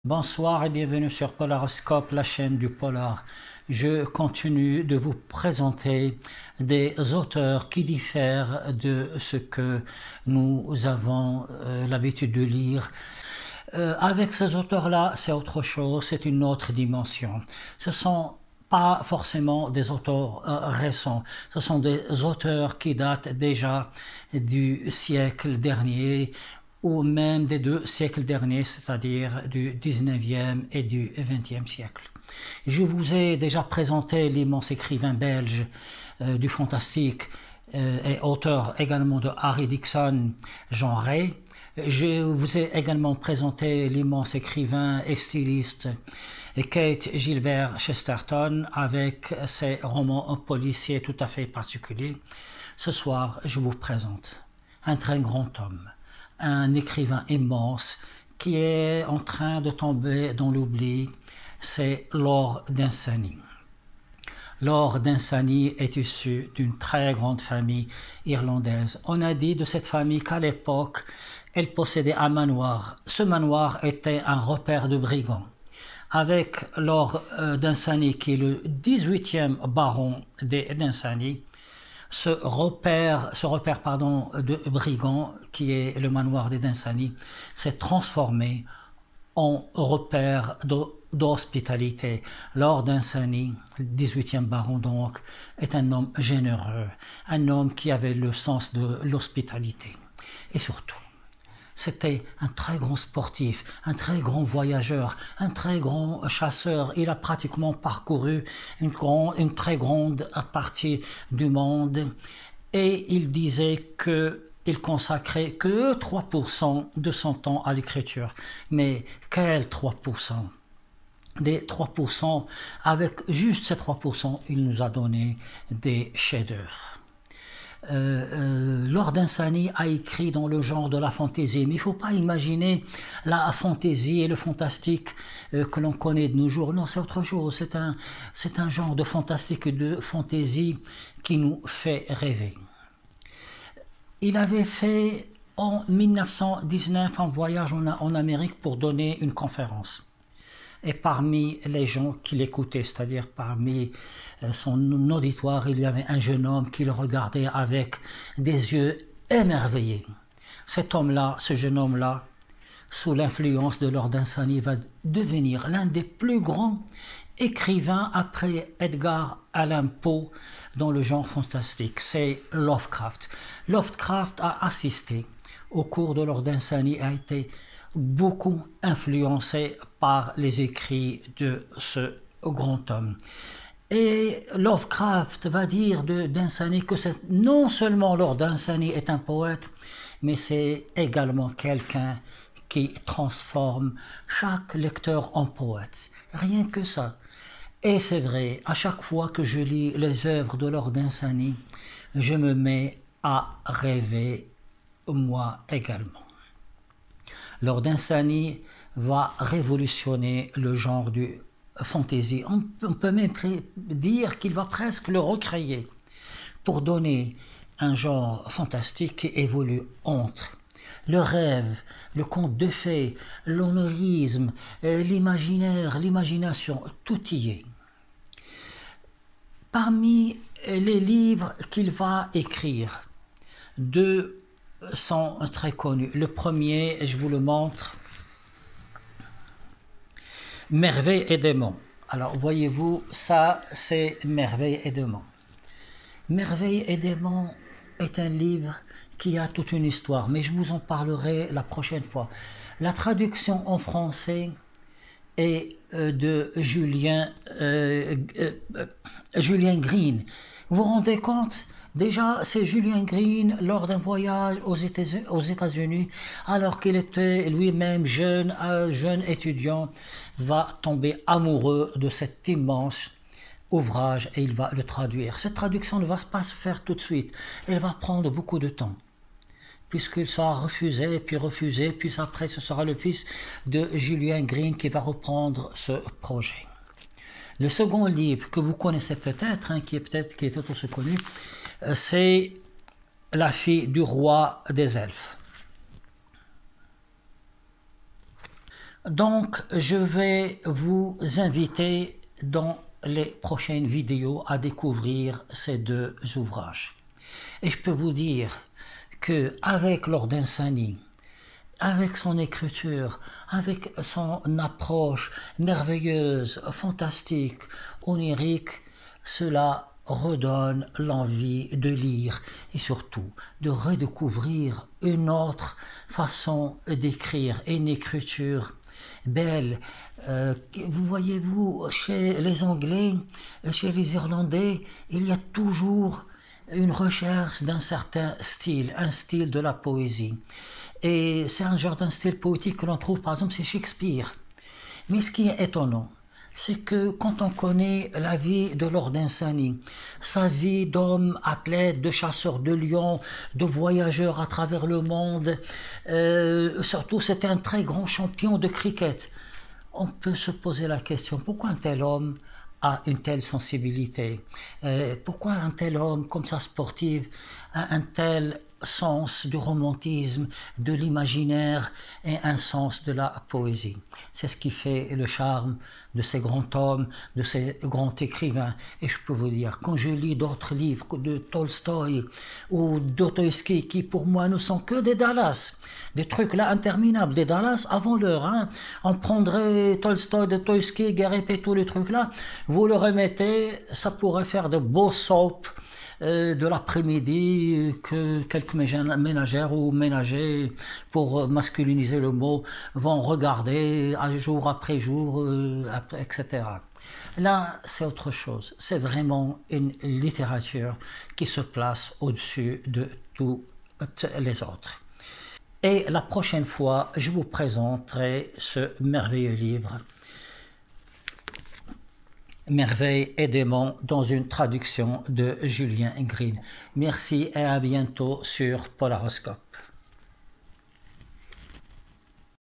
Bonsoir et bienvenue sur Polaroscope, la chaîne du polar. Je continue de vous présenter des auteurs qui diffèrent de ce que nous avons l'habitude de lire. Avec ces auteurs-là, c'est autre chose, c'est une autre dimension. Ce sont pas forcément des auteurs récents, ce sont des auteurs qui datent déjà du siècle dernier ou même des 2 siècles derniers, c'est-à-dire du 19e et du 20e siècle. Je vous ai déjà présenté l'immense écrivain belge du fantastique et auteur également de Harry Dixon, Jean Ray. Je vous ai également présenté l'immense écrivain et styliste Kate Gilbert Chesterton avec ses romans policiers tout à fait particuliers. Ce soir, je vous présente un très grand homme, un écrivain immense qui est en train de tomber dans l'oubli, c'est Lord Dunsany. Lord Dunsany est issu d'une très grande famille irlandaise. On a dit de cette famille qu'à l'époque, elle possédait un manoir. Ce manoir était un repère de brigands. Avec Lord Dunsany, qui est le 18e baron des Dunsany, ce repère de brigands, qui est le manoir des Dunsany, s'est transformé en repère d'hospitalité. Lord Dunsany, 18e baron donc, est un homme généreux, un homme qui avait le sens de l'hospitalité. Et surtout, c'était un très grand sportif, un très grand voyageur, un très grand chasseur. Il a pratiquement parcouru une très grande partie du monde et il disait qu'il consacrait que 3% de son temps à l'écriture. Mais quel 3%? Des 3%, avec juste ces 3%, il nous a donné des chefs-d'œuvre. Lord Dunsany a écrit dans le genre de la fantaisie, mais il ne faut pas imaginer la fantaisie et le fantastique que l'on connaît de nos jours. Non, c'est autre chose, c'est un genre de fantastique et de fantaisie qui nous fait rêver. Il avait fait en 1919 un voyage en Amérique pour donner une conférence. Et parmi les gens qui l'écoutaient, c'est-à-dire parmi son auditoire, il y avait un jeune homme qui le regardait avec des yeux émerveillés. Cet homme-là, ce jeune homme-là, sous l'influence de Lord Dunsany, va devenir l'un des plus grands écrivains après Edgar Allan Poe dans le genre fantastique. C'est Lovecraft. Lovecraft a assisté au cours de Lord Dunsany, a été beaucoup influencé par les écrits de ce grand homme. Et Lovecraft va dire de Dunsany que non seulement Lord Dunsany est un poète, mais c'est également quelqu'un qui transforme chaque lecteur en poète. Rien que ça. Et c'est vrai, à chaque fois que je lis les œuvres de Lord Dunsany, je me mets à rêver moi également. Lord Dunsany va révolutionner le genre du fantasy. On peut même dire qu'il va presque le recréer pour donner un genre fantastique qui évolue entre le rêve, le conte de fées, l'onirisme, l'imaginaire, l'imagination, tout y est. Parmi les livres qu'il va écrire, deux sont très connus. Le premier, je vous le montre, Merveille et démons. Alors voyez-vous, ça c'est Merveille et démons. Merveille et démons est un livre qui a toute une histoire, mais je vous en parlerai la prochaine fois. La traduction en français est de Julien Green. Vous vous rendez compte? Déjà, c'est Julien Green, lors d'un voyage aux États-Unis, alors qu'il était lui-même jeune étudiant, va tomber amoureux de cet immense ouvrage et il va le traduire. Cette traduction ne va pas se faire tout de suite, elle va prendre beaucoup de temps, puisqu'il sera refusé, puis après ce sera le fils de Julien Green qui va reprendre ce projet. Le second livre que vous connaissez peut-être, qui est aussi connu, c'est La fille du roi des elfes. Donc, je vais vous inviter dans les prochaines vidéos à découvrir ces deux ouvrages. Et je peux vous dire que avec Lord Insani, avec son écriture, avec son approche merveilleuse, fantastique, onirique, cela redonne l'envie de lire et surtout de redécouvrir une autre façon d'écrire, une écriture belle. Vous voyez-vous, chez les Anglais, chez les Irlandais, il y a toujours une recherche d'un certain style, un style de la poésie. Et c'est un genre d'un style poétique que l'on trouve par exemple chez Shakespeare. Mais ce qui est étonnant, c'est que quand on connaît la vie de Lord Insani, sa vie d'homme athlète, de chasseur de lions, de voyageur à travers le monde, surtout c'était un très grand champion de cricket, on peut se poser la question, pourquoi un tel homme a une telle sensibilité? Pourquoi un tel homme comme ça sportif a un tel sens du romantisme, de l'imaginaire et un sens de la poésie? C'est ce qui fait le charme de ces grands hommes, de ces grands écrivains. Et je peux vous dire, quand je lis d'autres livres de Tolstoï ou Dostoïevski, qui pour moi ne sont que des Dallas, des trucs là interminables, des Dallas avant l'heure, hein. On prendrait Tolstoï, Dostoïevski, Garip et tous les trucs là, vous le remettez, ça pourrait faire de beaux soaps de l'après-midi que quelques ménagères ou ménagers, pour masculiniser le mot, vont regarder jour après jour, etc. Là, c'est autre chose. C'est vraiment une littérature qui se place au-dessus de toutes les autres. Et la prochaine fois, je vous présenterai ce merveilleux livre, Merveille et démons, dans une traduction de Julien Green. Merci et à bientôt sur Polaroscope.